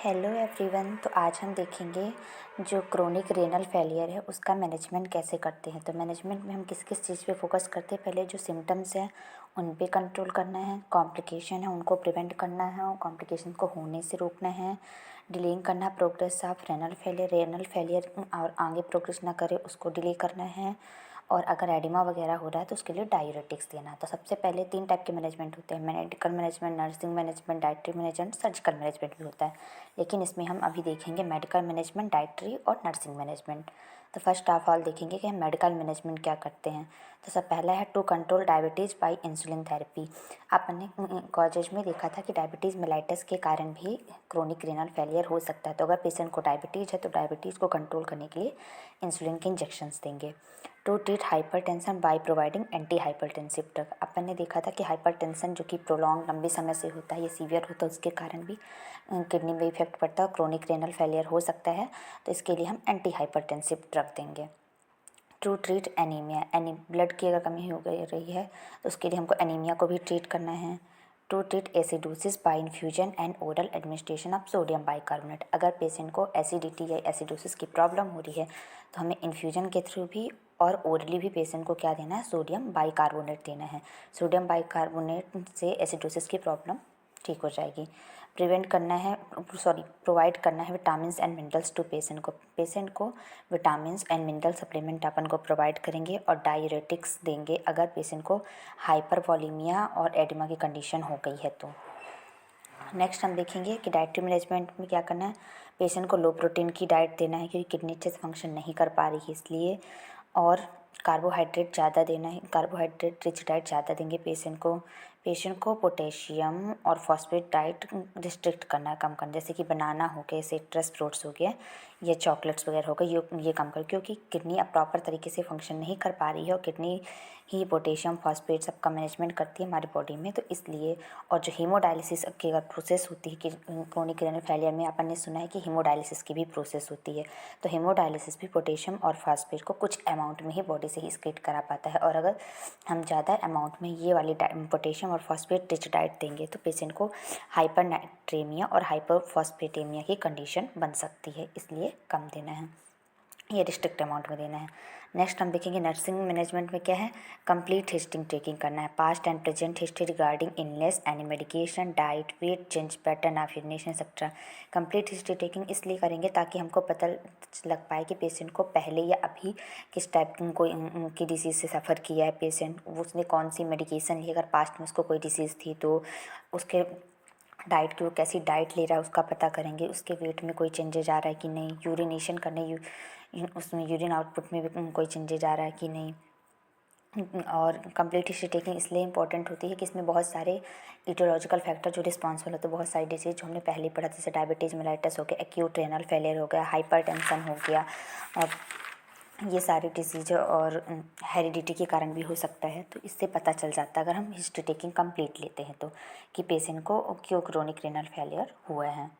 Hello everyone. तो आज हम देखेंगे जो क्रोनिक रेनल फेलियर है उसका मैनेजमेंट कैसे करते हैं। तो मैनेजमेंट में हम किस किस चीज़ पे फोकस करते हैं। पहले जो सिम्टम्स हैं उन पे कंट्रोल करना है, कॉम्प्लिकेशन है उनको प्रिवेंट करना है और कॉम्प्लिकेशन को होने से रोकना है, डिलेइंग करना प्रोग्रेस ऑफ रेनल फेलियर और आगे प्रोग्रेस ना करे उसको डिले करना है, और अगर एडिमा वगैरह हो रहा है तो उसके लिए डायूरेटिक्स देना है। तो सबसे पहले 3 टाइप के मैनेजमेंट होते हैं, medical management, nursing management, dietary management, surgical management भी होता है। लेकिन इसमें हम अभी देखेंगे मेडिकल मैनेजमेंट, डाइटरी और नर्सिंग मैनेजमेंट। तो फर्स्ट ऑफ ऑल देखेंगे कि हम मेडिकल मैनेजमेंट क्या करते हैं। तो सब पहला है to control diabetes by insulin therapy. आपने कॉजेज में देखा था कि डायबिटीज़ मेलाइटस के कारण भी क्रोनिक रेनल फेलियर हो सकता है। तो अगर पेशेंट को डायबिटीज़ है तो डायबिटीज़ को कंट्रोल करने के लिए इंसुलिन के इंजेक्शंस देंगे। To treat hypertension by providing anti hypertensive drug. अपन ने देखा था कि हाइपरटेंशन जो कि प्रोलॉन्ग लंबे समय से होता है, ये सीवियर होता है, उसके कारण भी किडनी में इफेक्ट पड़ता है, क्रोनिक रेनल फेलियर हो सकता है। तो इसके लिए हम एंटी हाइपरटेंसिव ड्रग देंगे। टू ट्रीट एनीमिया, ब्लड की अगर कमी हो गई रही है तो उसके लिए हमको एनीमिया को भी ट्रीट करना है। To treat acidosis by infusion and oral administration of sodium bicarbonate. अगर पेशेंट को एसिडिटी या एसिडोसिस की प्रॉब्लम हो रही है तो हमें इन्फ्यूजन के थ्रू भी और ओरली भी पेशेंट को क्या देना है, सोडियम बाइकार्बोनेट देना है। सोडियम बाइकार्बोनेट से एसिडोसिस की प्रॉब्लम ठीक हो जाएगी। प्रोवाइड करना है vitamin and minerals to patient को विटामिन एंड मिनरल सप्लीमेंट अपन को प्रोवाइड करेंगे और डायूरेटिक्स देंगे अगर पेशेंट को हाइपरवॉलीमिया और एडिमा की कंडीशन हो गई है तो। नेक्स्ट हम देखेंगे कि डाइटरी मैनेजमेंट में क्या करना है। पेशेंट को लो प्रोटीन की डाइट देना है क्योंकि किडनी अच्छे से फंक्शन नहीं कर पा रही है इसलिए, और कार्बोहाइड्रेट ज़्यादा देना है, कार्बोहाइड्रेट रिच डाइट ज़्यादा देंगे पेशेंट को पोटेशियम और फॉस्फेट डाइट रिस्ट्रिक्ट करना है, कम करना, जैसे कि बनाना हो गया, सिट्रस फ्रूट्स हो गया या चॉकलेट्स वगैरह हो गए, ये कम कर, क्योंकि किडनी अब प्रॉपर तरीके से फंक्शन नहीं कर पा रही है और किडनी ही पोटेशियम फॉस्फेट सबका मैनेजमेंट करती है हमारी बॉडी में, तो इसलिए। और जो हीमोडायलिसिस की अगर प्रोसेस होती है कि क्रोनिक रेनल फेलियर में अपन ने सुना है कि हीमोडायलिसिस की भी प्रोसेस होती है, तो हीमोडायलिसिस भी पोटेशियम और फॉस्फेट को कुछ अमाउंट में ही बॉडी से ही एक्सक्रीट करा पाता है, और अगर हम ज़्यादा अमाउंट में ये वाली पोटेशियम और फॉस्फेट रिच डाइट देंगे तो पेशेंट को हाइपरनाइट्रेमिया और हाइपरफॉस्फेटेमिया की कंडीशन बन सकती है, इसलिए कम देना है, ये रिस्ट्रिक्ट अमाउंट में देना है। नेक्स्ट हम देखेंगे नर्सिंग मैनेजमेंट में क्या है, कंप्लीट हिस्ट्री टेकिंग करना है, past and present history regarding illness, any medication, diet, wait change, pattern of urination etcetera. Complete history taking इसलिए करेंगे ताकि हमको पता लग पाए कि पेशेंट को पहले या अभी किस टाइप की डिसीज़ से सफ़र किया है पेशेंट, उसने कौन सी मेडिकेशन ली, अगर पास्ट में उसको कोई डिसीज़ थी तो उसके डाइट की वो कैसी डाइट ले रहा है उसका पता करेंगे, उसके वेट में कोई चेंजेज आ रहा है कि नहीं, यूरिनेशन करने उसमें यूरिन आउटपुट में भी कोई चेंजेज आ रहा है कि नहीं। और कंप्लीट हिस्ट्री टेकिंग इसलिए इंपॉर्टेंट होती है कि इसमें बहुत सारे इटियोलॉजिकल फैक्टर जो रिस्पॉन्सिबल होते हैं, बहुत सारी डिजीज जो हमने पहले ही पढ़ा, जैसे डायबिटीज़ मेलाइटस हो गया, एक्यूट रेनल फेलियर हो गया, हाइपरटेंशन हो गया, और ये सारी डिसीज और हेरिडिटी के कारण भी हो सकता है। तो इससे पता चल जाता है अगर हम हिस्ट्री टेकिंग कंप्लीट लेते हैं तो कि पेशेंट को क्यों क्रोनिक रेनल फेलियर हुआ है।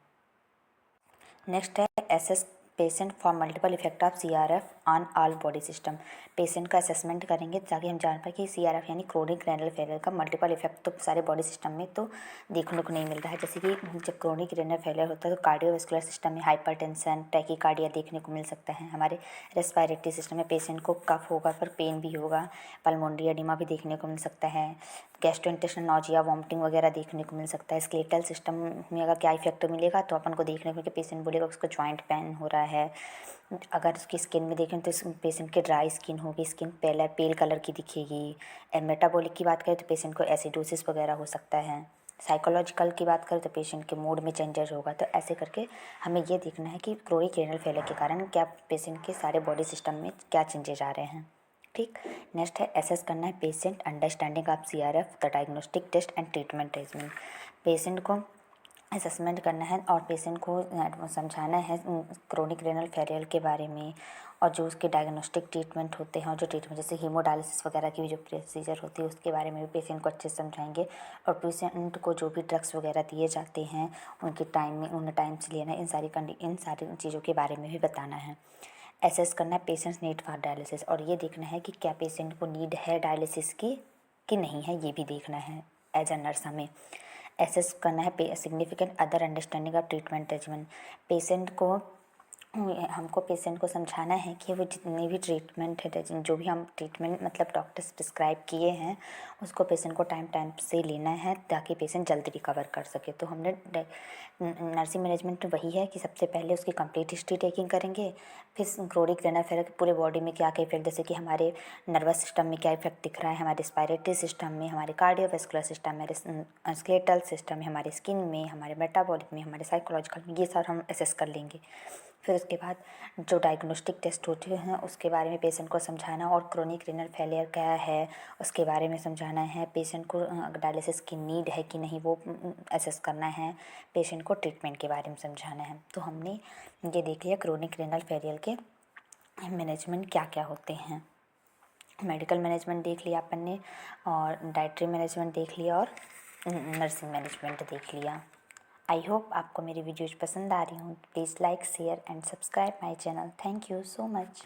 नेक्स्ट है assess patient for multiple effect of CRF on all body system. Patient का असेसमेंट करेंगे ताकि हम जान पाए कि CRF यानी क्रोनिक रेनल फेलियर का मल्टीपल इफेक्ट तो सारे बॉडी सिस्टम में तो देखने को नहीं मिल रहा है। जैसे कि जब क्रोनिक रेनल फेलियर होता है तो कार्डियोवास्कुलर सिस्टम में हाइपरटेंशन, टैकीकार्डिया देखने को मिल सकता है, हमारे रेस्पिरेटरी सिस्टम में पेशेंट को कफ होगा पर पेन भी होगा, पल्मोनरी एडिमा भी देखने को मिल सकता है, गैस्ट्रोइंटेस्टाइनल नॉजिया, वॉमिटिंग वगैरह देखने को मिल सकता है। स्केलेटल सिस्टम में अगर क्या इफेक्ट मिलेगा तो अपन को देखने को कि पेशेंट बोलेगा उसको जॉइंट पेन हो रहा है। अगर उसकी स्किन में देखें तो इस पेशेंट की ड्राई स्किन होगी, स्किन पेल कलर की दिखेगी। मेटाबॉलिक की बात करें तो पेशेंट को एसिडोसिस वगैरह हो सकता है। साइकोलॉजिकल की बात करें तो पेशेंट के मूड में चेंजेस होगा। तो ऐसे करके हमें ये देखना है कि क्रोनिक रेनल फेलियर के कारण क्या पेशेंट के सारे बॉडी सिस्टम में क्या चेंजेस आ रहे हैं। ठीक। नेक्स्ट है एसेस करना है patient understanding of CRF, the diagnostic test and treatment regimen. Patient को असेसमेंट करना है और पेशेंट को समझाना है क्रोनिक रेनल फेलियर के बारे में, और जो उसके डायग्नोस्टिक ट्रीटमेंट होते हैं और जो ट्रीटमेंट जैसे हीमोडायलिसिस वगैरह की भी जो प्रोसीजर होती है उसके बारे में भी पेशेंट को अच्छे से समझाएंगे, और पेशेंट को जो भी ड्रग्स वगैरह दिए जाते हैं उनके टाइम में उन्हें टाइम से लेना, इन सारी चीज़ों के बारे में भी बताना है। एसेस करना है पेशेंट्स नीड फॉर डायलिसिस, और ये देखना है कि क्या पेशेंट को नीड है डायलिसिस की कि नहीं है, ये भी देखना है एज अ नर्स हमें। एसेस करना है significant other understanding of treatment regimen. Patient को हमको पेशेंट को समझाना है कि वो जितनी भी ट्रीटमेंट है, जो भी हम ट्रीटमेंट मतलब डॉक्टर्स प्रिस्क्राइब किए हैं, उसको पेशेंट को टाइम टाइम से लेना है ताकि पेशेंट जल्दी रिकवर कर सके। तो हमने नर्सिंग मैनेजमेंट में वही है कि सबसे पहले उसकी कंप्लीट हिस्ट्री टेकिंग करेंगे, फिर क्रोनिक रेनल फेलियर पूरे बॉडी में क्या क्या इफेक्ट, जैसे कि हमारे नर्वस सिस्टम में क्या इफेक्ट दिख रहा है, हमारे रेस्पिरेटरी सिस्टम में, हमारे कार्डियोवैस्कुलर सिस्टम में, स्केलेटल सिस्टम में, हमारे स्किन में, हमारे मेटाबॉलिक में, हमारे साइकोलॉजिकल में, ये सारा हम असेस कर लेंगे। फिर उसके बाद जो डायग्नोस्टिक टेस्ट होते हैं उसके बारे में पेशेंट को समझाना, और क्रोनिक रेनल फेलियर क्या है उसके बारे में समझाना है। पेशेंट को डायलिसिस की नीड है कि नहीं वो असेस करना है। पेशेंट को ट्रीटमेंट के बारे में समझाना है। तो हमने ये देख लिया क्रोनिक रेनल फेलियर के मैनेजमेंट क्या क्या होते हैं। मेडिकल मैनेजमेंट देख लिया अपन ने, और डाइटरी मैनेजमेंट देख लिया, और नर्सिंग मैनेजमेंट देख लिया। आई होप आपको मेरी वीडियोज़ पसंद आ रही हूँ। Please like share and subscribe my channel. Thank you so much.